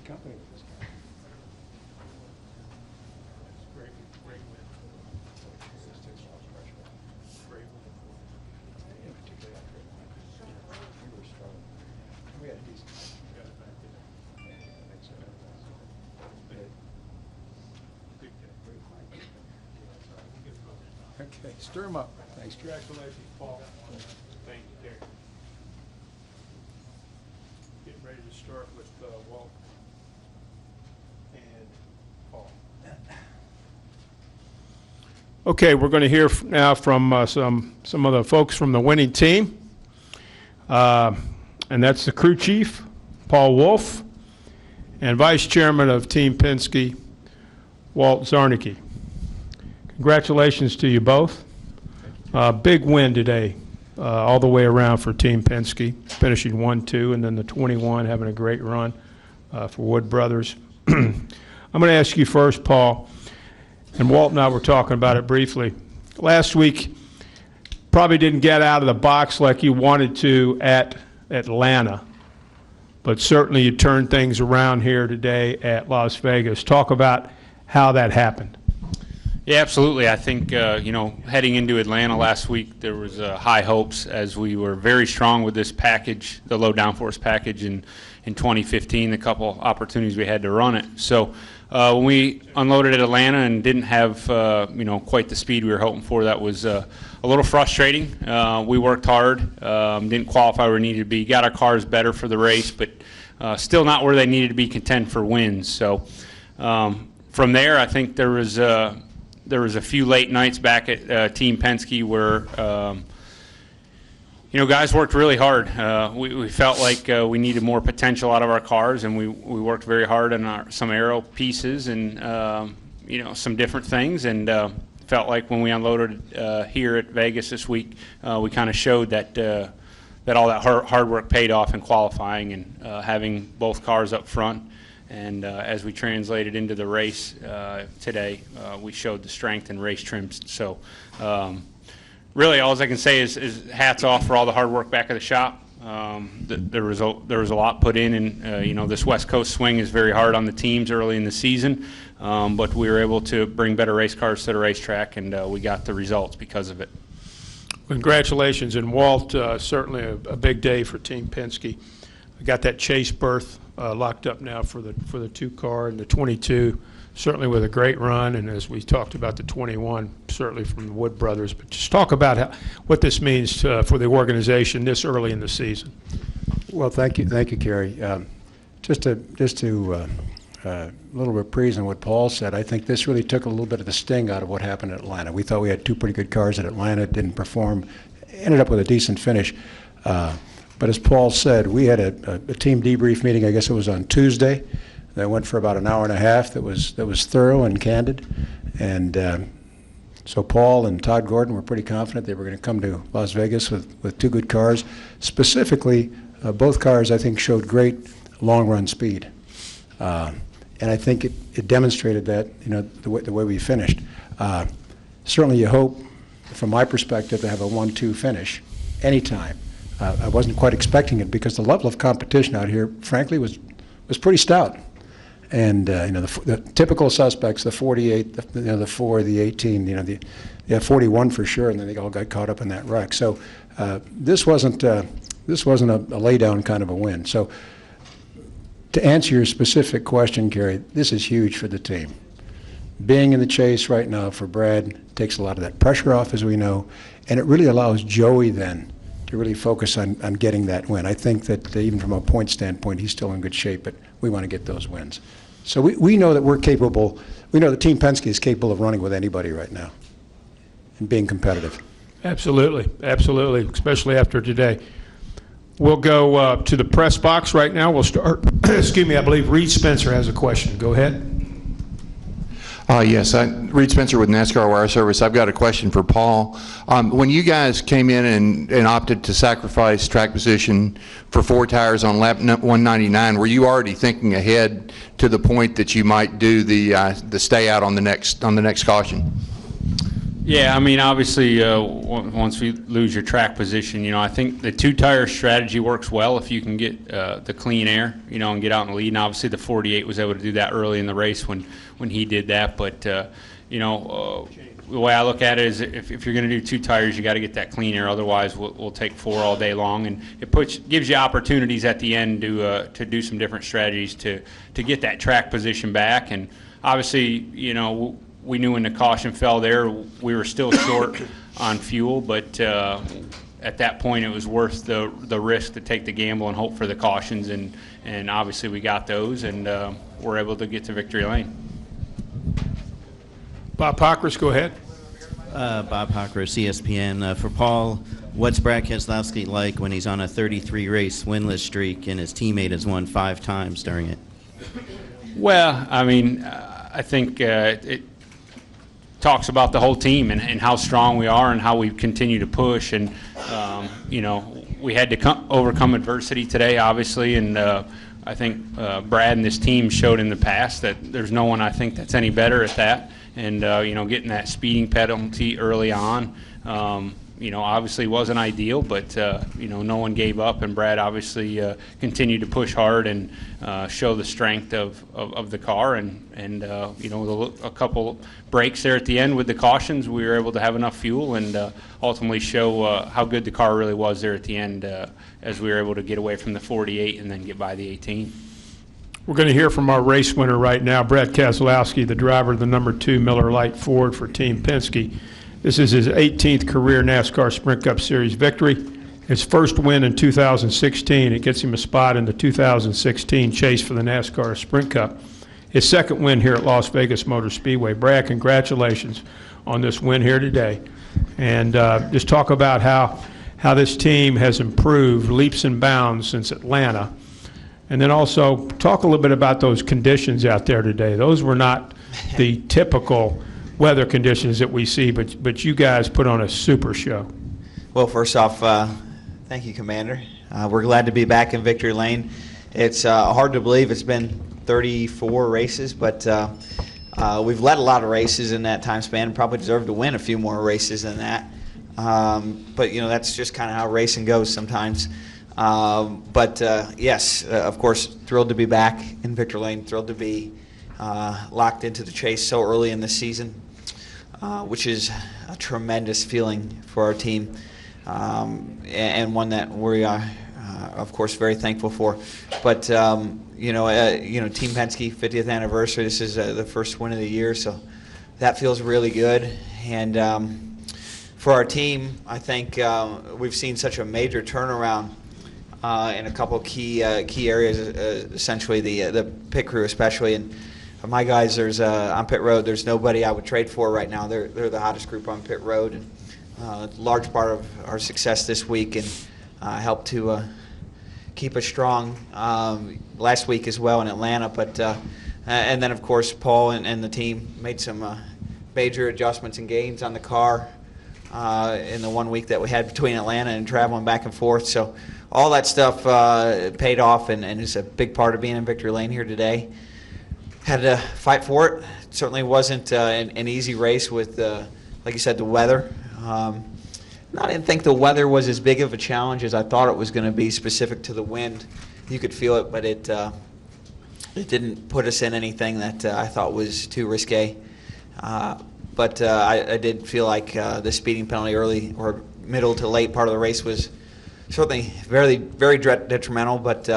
company with this guy. Great win. This takes a lot of pressure off. Great win. Yeah, particularly after it went. We were struggling. We had a decent time. Got it back there. Yeah, I think so. Good. Big day. Great fight. We'll get it. Okay, stir him up. Thanks, Jack. Congratulations, Paul. Thank you, Terry. Getting ready to start with Walt and Paul. Okay, we're going to hear now from some of the folks from the winning team, and that's the crew chief, Paul Wolfe, and vice chairman of Team Penske, Walt Czarnecki. Congratulations to you both. Big win today, all the way around for Team Penske, finishing 1-2, and then the 21 having a great run for Wood Brothers. I'm going to ask you first, Paul, and Walt and I were talking about it briefly. Last week, probably didn't get out of the box like you wanted to at Atlanta, but certainly you turned things around here today at Las Vegas. Talk about how that happened. Yeah, absolutely. I think, heading into Atlanta last week, there was high hopes as we were very strong with this package, the low downforce package in 2015, the couple opportunities we had to run it. So when we unloaded at Atlanta and didn't have, quite the speed we were hoping for, that was a little frustrating. We worked hard, didn't qualify where we needed to be, got our cars better for the race, but still not where they needed to be contend for wins. So from there, I think there was a few late nights back at Team Penske where, guys worked really hard. We felt like we needed more potential out of our cars, and we worked very hard on some aero pieces and, some different things, and felt like when we unloaded here at Vegas this week, we kind of showed that all that hard work paid off in qualifying and having both cars up front. And as we translated into the race today, we showed the strength in race trims. So really all I can say is hats off for all the hard work back at the shop. There was a lot put in, and this West Coast swing is very hard on the teams early in the season, but we were able to bring better race cars to the racetrack, and we got the results because of it. Congratulations, and Walt, certainly a big day for Team Penske. I got that chase berth locked up now for the 2 car, and the 22 certainly with a great run, and as we talked about the 21 certainly from the Wood Brothers. But just talk about what this means for the organization this early in the season. Well, thank you, Kerry. Just to a little reprise on what Paul said. I think this really took a little bit of the sting out of what happened at Atlanta. We thought we had 2 pretty good cars at Atlanta, didn't perform, ended up with a decent finish. But as Paul said, we had a team debrief meeting, I guess it was on Tuesday, that went for about an hour and a half, that was thorough and candid. And so Paul and Todd Gordon were pretty confident they were going to come to Las Vegas with 2 good cars. Specifically, both cars, I think, showed great long-run speed. And I think it demonstrated that, the way we finished. Certainly you hope, from my perspective, to have a 1-2 finish anytime. I wasn't quite expecting it because the level of competition out here, frankly, was pretty stout. And the typical suspects, the 48, the 4, the 18, the 41 for sure, and then they all got caught up in that wreck. So this wasn't a lay down kind of a win. So to answer your specific question, Kerry, this is huge for the team. Being in the chase right now for Brad takes a lot of that pressure off, as we know, and it really allows Joey then to really focus on getting that win. I think that even from a point standpoint, he's still in good shape, but we want to get those wins. So we know that we're capable. We know that Team Penske is capable of running with anybody right now and being competitive. Absolutely, absolutely, especially after today. We'll go to the press box right now. We'll start, excuse me, I believe Reed Spencer has a question. Go ahead. Yes, Reed Spencer with NASCAR Wire Service. I've got a question for Paul. When you guys came in and opted to sacrifice track position for 4 tires on lap 199, were you already thinking ahead to the point that you might do the stay out on the next caution? Yeah, I mean, obviously, once we lose your track position, I think the two-tire strategy works well if you can get the clean air, and get out in the lead. And obviously, the 48 was able to do that early in the race when he did that. But, the way I look at it is if you're going to do two tires, you got to get that clean air. Otherwise, we'll take 4 all day long. And it gives you opportunities at the end to do some different strategies to get that track position back. And obviously, we knew when the caution fell there, we were still short on fuel, but at that point it was worth the risk to take the gamble and hope for the cautions, and obviously we got those, and we're able to get to victory lane. Bob Pockris, go ahead. Bob Pockris, ESPN. For Paul, what's Brad Keselowski like when he's on a 33-race winless streak and his teammate has won 5 times during it? Well, I mean, I think it talks about the whole team and how strong we are and how we continue to push. And, we had to overcome adversity today, obviously, and I think Brad and this team showed in the past that there's no one I think that's any better at that. And, getting that speeding penalty early on, obviously wasn't ideal, but, no one gave up, and Brad obviously continued to push hard and show the strength of the car. And a couple breaks there at the end with the cautions, we were able to have enough fuel and ultimately show how good the car really was there at the end as we were able to get away from the 48 and then get by the 18. We're going to hear from our race winner right now, Brad Keselowski, the driver of the number 2 Miller Lite Ford for Team Penske. This is his 18th career NASCAR Sprint Cup Series victory. His first win in 2016. It gets him a spot in the 2016 chase for the NASCAR Sprint Cup. His second win here at Las Vegas Motor Speedway. Brad, congratulations on this win here today. And just talk about how this team has improved leaps and bounds since Atlanta. And then also talk a little bit about those conditions out there today. Those were not the typical weather conditions that we see, but you guys put on a super show. Well, first off, thank you, Commander. We're glad to be back in victory lane. It's hard to believe it's been 34 races, but we've led a lot of races in that time span. Probably deserve to win a few more races than that. But, that's just kind of how racing goes sometimes. But yes, of course, thrilled to be back in victory lane, thrilled to be locked into the chase so early in the season, which is a tremendous feeling for our team, and one that we are, of course, very thankful for. But Team Penske 50th anniversary. This is the first win of the year, so that feels really good. And for our team, I think we've seen such a major turnaround in a couple key areas, essentially the pit crew especially. And for my guys, there's on pit road, there's nobody I would trade for right now. They're the hottest group on pit road, and a large part of our success this week, and helped to keep us strong last week as well in Atlanta. But and then of course Paul and the team made some major adjustments and gains on the car in the 1 week that we had between Atlanta and traveling back and forth. So all that stuff paid off, and is a big part of being in victory lane here today. Had to fight for it. It certainly wasn't an easy race with, like you said, the weather. I didn't think the weather was as big of a challenge as I thought it was going to be, specific to the wind. You could feel it, but it didn't put us in anything that I thought was too risque. But I did feel like the speeding penalty early or middle to late part of the race was certainly very, very detrimental. But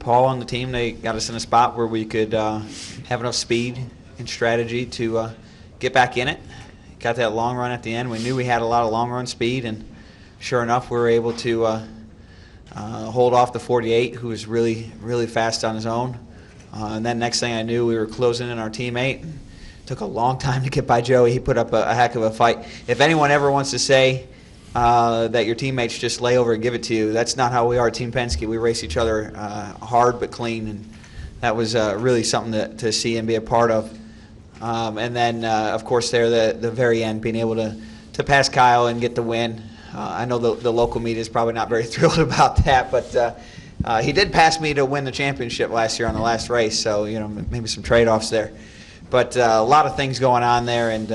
Paul and the team, they got us in a spot where we could have enough speed and strategy to get back in it. Got that long run at the end. We knew we had a lot of long run speed, and sure enough, we were able to hold off the 48, who was really, really fast on his own. And then next thing I knew, we were closing in our teammate. Took a long time to get by Joey. He put up a heck of a fight. If anyone ever wants to say that your teammates just lay over and give it to you, that's not how we are at Team Penske. We race each other hard but clean, and that was really something to see and be a part of. And then, of course, there the very end, being able to pass Kyle and get the win. I know the local media is probably not very thrilled about that, but he did pass me to win the championship last year on the last race, so maybe some trade-offs there. But a lot of things going on there, and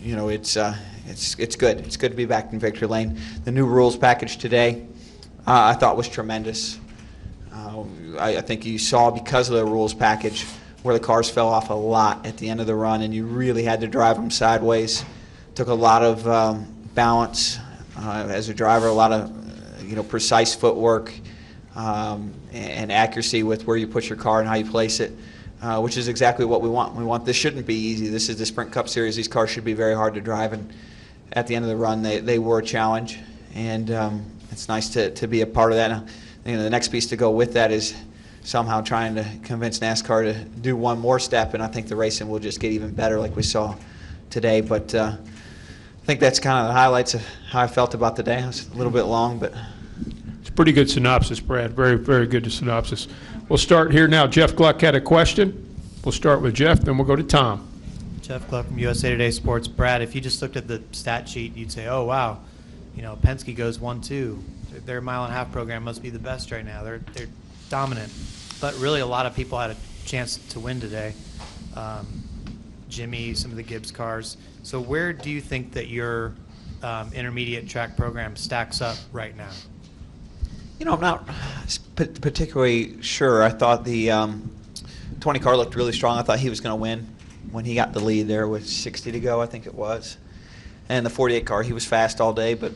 you know, it's good. It's good to be back in victory lane. The new rules package today, I thought was tremendous. I think you saw, because of the rules package, where the cars fell off a lot at the end of the run, and you really had to drive them sideways. Took a lot of balance as a driver, a lot of precise footwork and accuracy with where you put your car and how you place it, which is exactly what we want. This shouldn't be easy. This is the Sprint Cup Series. These cars should be very hard to drive, and at the end of the run, they were a challenge, and it's nice to be a part of that. Now, the next piece to go with that is somehow trying to convince NASCAR to do one more step, and I think the racing will just get even better like we saw today. But I think that's kind of the highlights of how I felt about the day. It was a little bit long, but It's a pretty good synopsis, Brad. Very, very good synopsis. We'll start here now. Jeff Gluck had a question. We'll start with Jeff, then we'll go to Tom. Jeff Gluck from USA Today Sports. Brad, if you just looked at the stat sheet, you'd say, oh, wow, Penske goes 1-2. Their mile-and-a-half program must be the best right now. They're dominant. But really, a lot of people had a chance to win today. Jimmy, some of the Gibbs cars. So where do you think that your intermediate track program stacks up right now? I'm not particularly sure. I thought the 20 car looked really strong. I thought he was going to win when he got the lead there with 60 to go, I think it was. And the 48 car, he was fast all day, but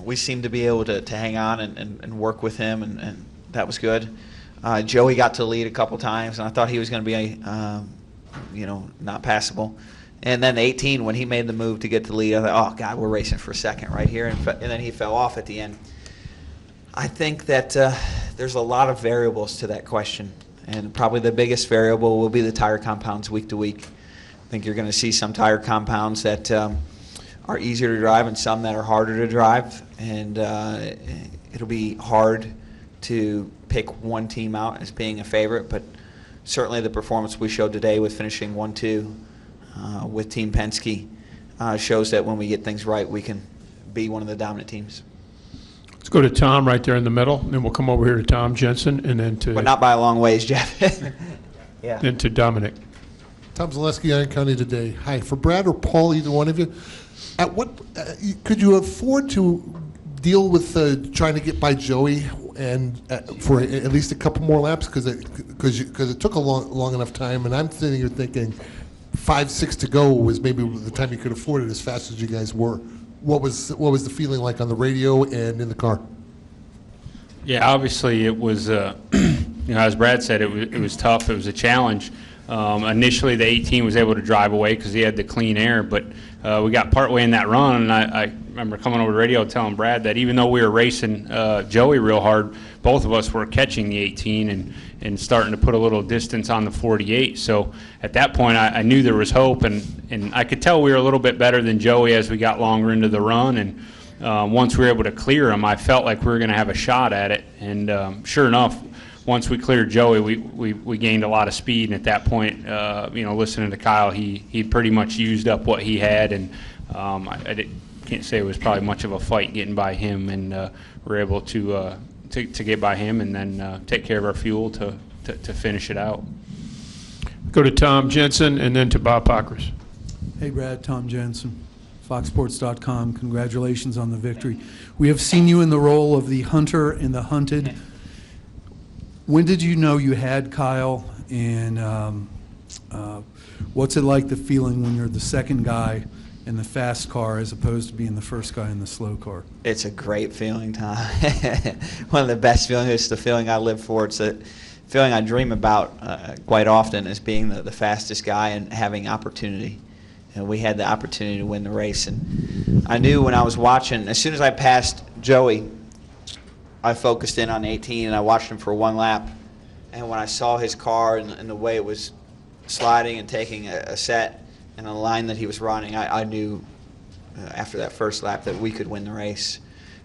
we seemed to be able to hang on and work with him, and that was good. Joey got to the lead a couple times, and I thought he was going to be, not passable. And then 18, when he made the move to get the lead, I thought, oh, God, we're racing for a second right here. And then he fell off at the end. I think that there's a lot of variables to that question, and probably the biggest variable will be the tire compounds week to week. I think you're going to see some tire compounds that are easier to drive and some that are harder to drive, and it'll be hard to pick one team out as being a favorite, but certainly the performance we showed today with finishing 1-2 with Team Penske shows that when we get things right, we can be one of the dominant teams. Let's go to Tom right there in the middle, and then we'll come over here to Tom Jensen, and then to But not by a long ways, Jeff. Yeah. then to Dominic. Tom Zaleski, Iron County Today. Hi, for Brad or Paul, either one of you, at what could you afford to deal with trying to get by Joey and for at least a couple more laps, because it took a long enough time, and I'm sitting here thinking 5-6 to go was maybe the time you could afford it as fast as you guys were. What was the feeling like on the radio and in the car? Yeah, obviously it was, as Brad said, it was tough. It was a challenge. Initially, the 18 was able to drive away because he had the clean air, but we got partway in that run, and I remember coming over the radio telling Brad that even though we were racing Joey real hard, both of us were catching the 18 and starting to put a little distance on the 48. So at that point, I knew there was hope, and I could tell we were a little bit better than Joey as we got longer into the run. And once we were able to clear him, I felt like we were going to have a shot at it. And sure enough, once we cleared Joey, we gained a lot of speed. And at that point, listening to Kyle, he pretty much used up what he had, and can't say it was probably much of a fight getting by him, and we were able to get by him and then take care of our fuel to finish it out. Go to Tom Jensen and then to Bob Pockris. Hey, Brad, Tom Jensen, FoxSports.com. Congratulations on the victory. We have seen you in the role of the hunter and the hunted. When did you know you had Kyle, and what's it like, the feeling when you're the second guy in the fast car as opposed to being the first guy in the slow car? It's a great feeling, Tom. One of the best feelings. It's the feeling I live for. It's the feeling I dream about quite often, is being the fastest guy and having opportunity. And we had the opportunity to win the race. And I knew when I was watching, as soon as I passed Joey, I focused in on 18 and I watched him for one lap. And when I saw his car and the way it was sliding and taking a set and a line that he was running, I knew after that first lap that we could win the race.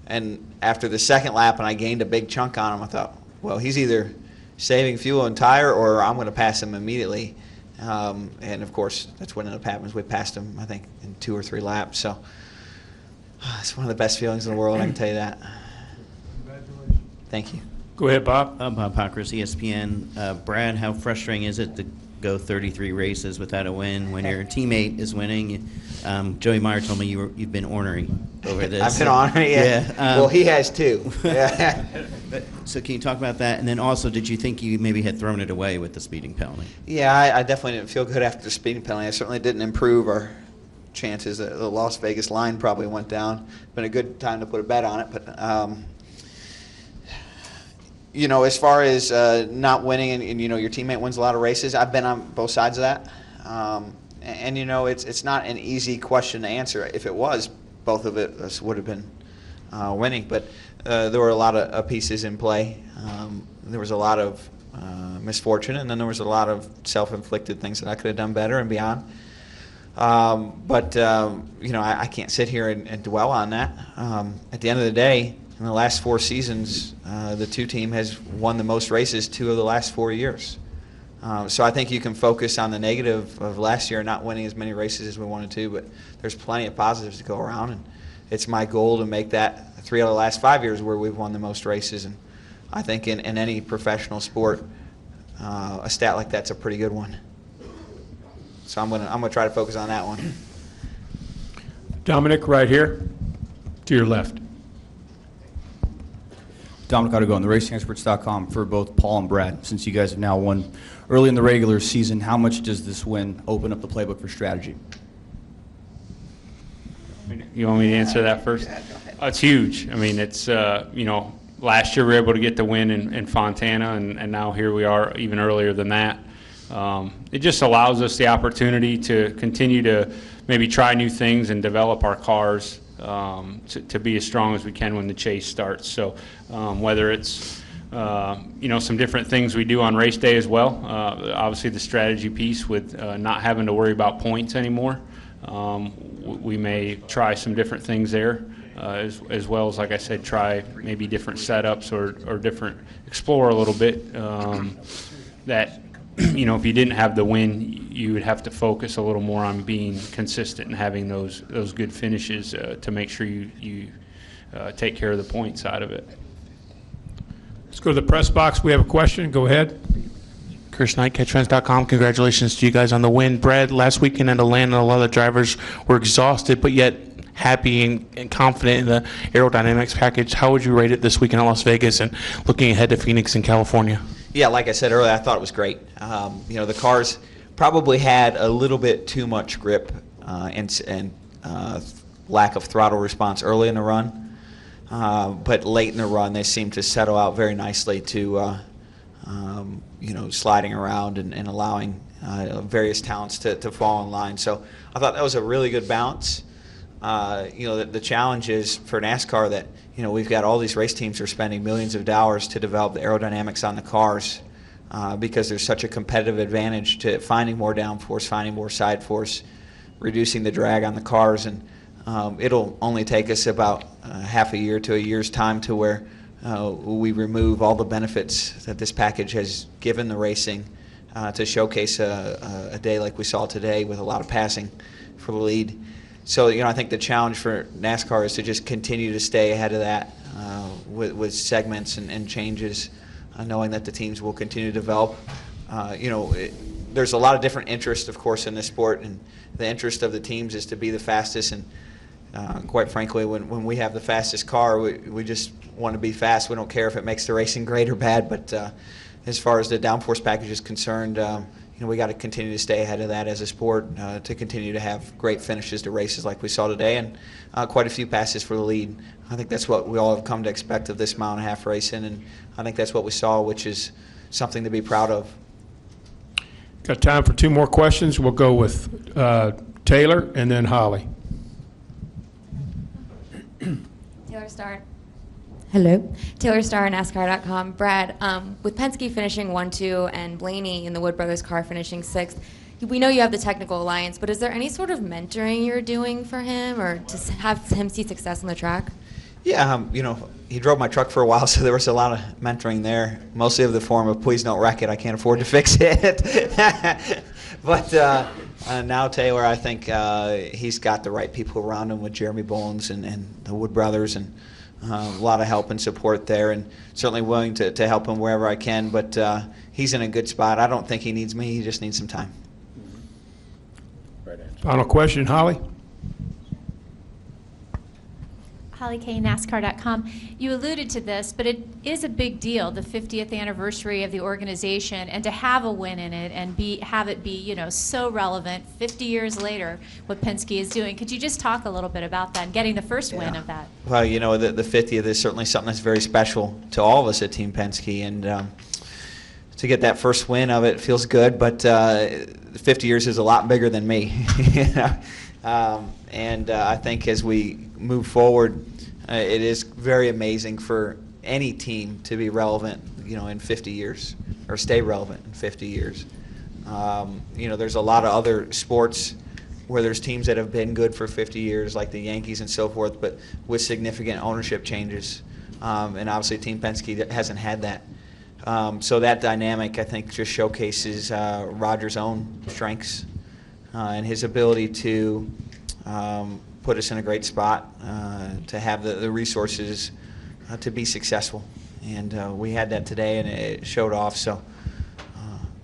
And after the second lap, and I gained a big chunk on him, I thought, well, he's either saving fuel and tire or I'm going to pass him immediately. And of course, that's what ended up happening. We passed him, I think, in 2 or 3 laps. So it's one of the best feelings in the world, I can tell you that. Thank you. Go ahead, Bob. Bob Pockris, ESPN. Brad, how frustrating is it go 33 races without a win when your teammate is winning. Joey Meyer told me you've been ornery over this. I've been ornery, yeah. Well, he has too. Yeah. So can you talk about that? And then also, did you think you maybe had thrown it away with the speeding penalty? Yeah, I definitely didn't feel good after the speeding penalty. I certainly didn't improve our chances. The Las Vegas line probably went down. Been a good time to put a bet on it, but you know, as far as not winning and you know your teammate wins a lot of races, I've been on both sides of that, and you know it's not an easy question to answer. If it was, both of it would have been winning, but there were a lot of pieces in play. There was a lot of misfortune, and then there was a lot of self-inflicted things that I could have done better and beyond. But you know, I can't sit here and dwell on that. At the end of the day, in the last 4 seasons, the 2 team has won the most races 2 of the last 4 years. So I think you can focus on the negative of last year not winning as many races as we wanted to, but there's plenty of positives to go around, and it's my goal to make that 3 out of the last 5 years where we've won the most races. And I think in any professional sport, a stat like that's a pretty good one. So I'm gonna try to focus on that one. Dominic, right here, to your left. Dominic Ottago on the RacingExperts.com for both Paul and Brad. Since you guys have now won early in the regular season, how much does this win open up the playbook for strategy? You want me to answer that first? It's huge. I mean, it's, you know, last year we were able to get the win in Fontana, and now here we are even earlier than that. It just allows us the opportunity to continue to maybe try new things and develop our cars to be as strong as we can when the chase starts. So whether it's you know, some different things we do on race day as well, obviously the strategy piece with not having to worry about points anymore. We may try some different things there, as well as, like I said, try maybe different setups or different, explore a little bit that, you know, if you didn't have the win, you would have to focus a little more on being consistent and having those good finishes to make sure you take care of the point side of it. Let's go to the press box. We have a question. Go ahead. Chris Knight, CatchFans.com. Congratulations to you guys on the win. Brad, last weekend at Atlanta, a lot of the drivers were exhausted, but yet happy and confident in the Aerodynamics package. How would you rate it this weekend at Las Vegas and looking ahead to Phoenix and California? Yeah, like I said earlier, I thought it was great. You know, the cars probably had a little bit too much grip and lack of throttle response early in the run, but late in the run they seemed to settle out very nicely to you know, sliding around and allowing various talents to fall in line. So I thought that was a really good balance. You know, the challenge is for NASCAR that, you know, we've got all these race teams are spending millions of dollars to develop the aerodynamics on the cars because there's such a competitive advantage to finding more downforce, finding more side force, reducing the drag on the cars, and it'll only take us about half a year to a year's time to where we remove all the benefits that this package has given the racing to showcase a day like we saw today with a lot of passing for the lead. So, you know, I think the challenge for NASCAR is to just continue to stay ahead of that with segments and changes, knowing that the teams will continue to develop. You know, there's a lot of different interests, of course, in this sport, and the interest of the teams is to be the fastest. And quite frankly, when we have the fastest car, we just want to be fast. We don't care if it makes the racing great or bad. But as far as the downforce package is concerned, you know, we got to continue to stay ahead of that as a sport to continue to have great finishes to races like we saw today, and quite a few passes for the lead. I think that's what we all have come to expect of this mile and a half racing, and I think that's what we saw, which is something to be proud of. Got time for 2 more questions. We'll go with Taylor and then Holly. Taylor Starr. Hello. Taylor Starr, NASCAR.com. Brad, with Penske finishing 1-2 and Blaney in the Wood Brothers car finishing 6th, we know you have the technical alliance, but is there any sort of mentoring you're doing for him or to have him see success on the track? Yeah, you know, he drove my truck for a while, so there was a lot of mentoring there, mostly of the form of please don't wreck it, I can't afford to fix it. But now Taylor, I think he's got the right people around him with Jeremy Bowens and the Wood Brothers, and A lot of help and support there, and certainly willing to help him wherever I can. But he's in a good spot. I don't think he needs me. He just needs some time. Final question, Holly? Holly K, NASCAR.com. You alluded to this, but it is a big deal, the 50th anniversary of the organization, and to have a win in it and have it be, so relevant 50 years later, what Penske is doing. Could you just talk a little bit about that and getting the first win of that? Well, the 50th is certainly something that's very special to all of us at Team Penske, and to get that first win of it feels good, but 50 years is a lot bigger than me. And I think as we move forward, it is very amazing for any team to be relevant, in 50 years, or stay relevant in 50 years. There's a lot of other sports where there's teams that have been good for 50 years, like the Yankees and so forth, but with significant ownership changes. And obviously Team Penske hasn't had that. So that dynamic, I think, just showcases Roger's own strengths and his ability to put us in a great spot, to have the resources to be successful. And we had that today, and it showed off. So,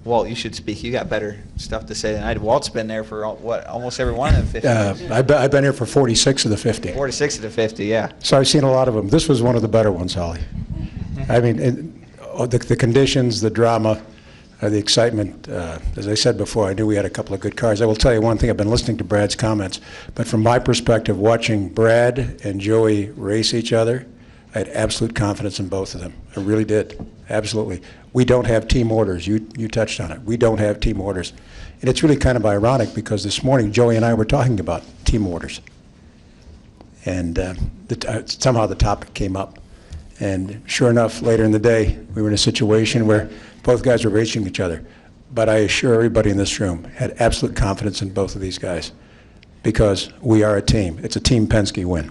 Walt, you should speak. You got better stuff to say than I did. Walt's been there for, almost every one of the 50 years? I've been here for 46 of the 50. 46 of the 50, yeah. So I've seen a lot of them. This was one of the better ones, Holly. I mean, the conditions, the drama, the excitement. As I said before, I knew we had a couple of good cars. I will tell you one thing. I've been listening to Brad's comments, but from my perspective, watching Brad and Joey race each other, I had absolute confidence in both of them. I really did. Absolutely. We don't have team orders. You touched on it. We don't have team orders. And it's really kind of ironic because this morning Joey and I were talking about team orders. And somehow the topic came up. And sure enough, later in the day, we were in a situation where both guys were racing each other. But I assure everybody in this room had absolute confidence in both of these guys because we are a team. It's a Team Penske win.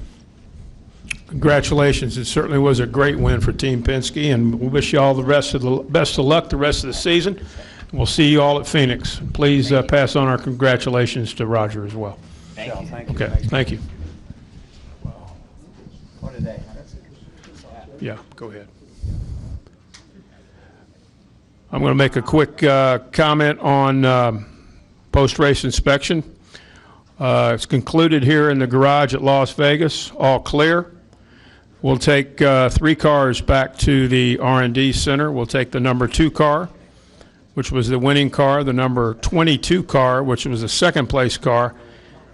Congratulations. It certainly was a great win for Team Penske, and we wish you all the best of luck the rest of the season. We'll see you all at Phoenix. Please pass on our congratulations to Roger as well. Thank you. Okay, thank you. What a day. Yeah, go ahead. I'm going to make a quick comment on post-race inspection. It's concluded here in the garage at Las Vegas, all clear. We'll take 3 cars back to the R&D center. We'll take the number 2 car, which was the winning car, the number 22 car, which was the second place car,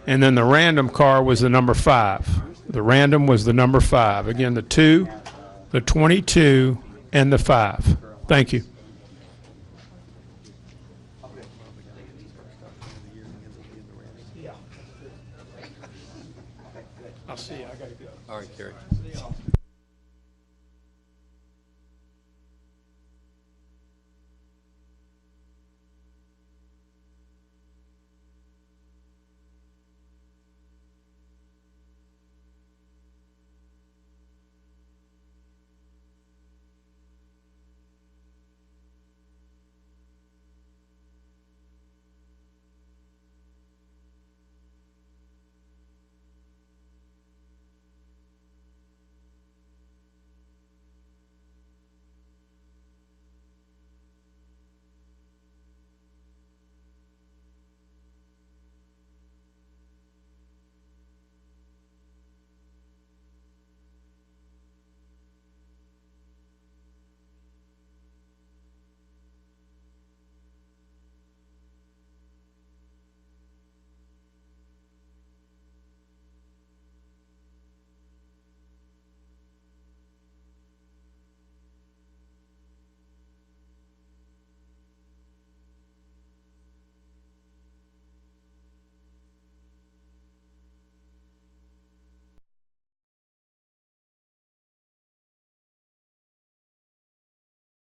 and then the random car was the number 5. The random was the number 5. Again, the 2, the 22, and the 5. Thank you. I'll see you. I got to go. All right, Kerry.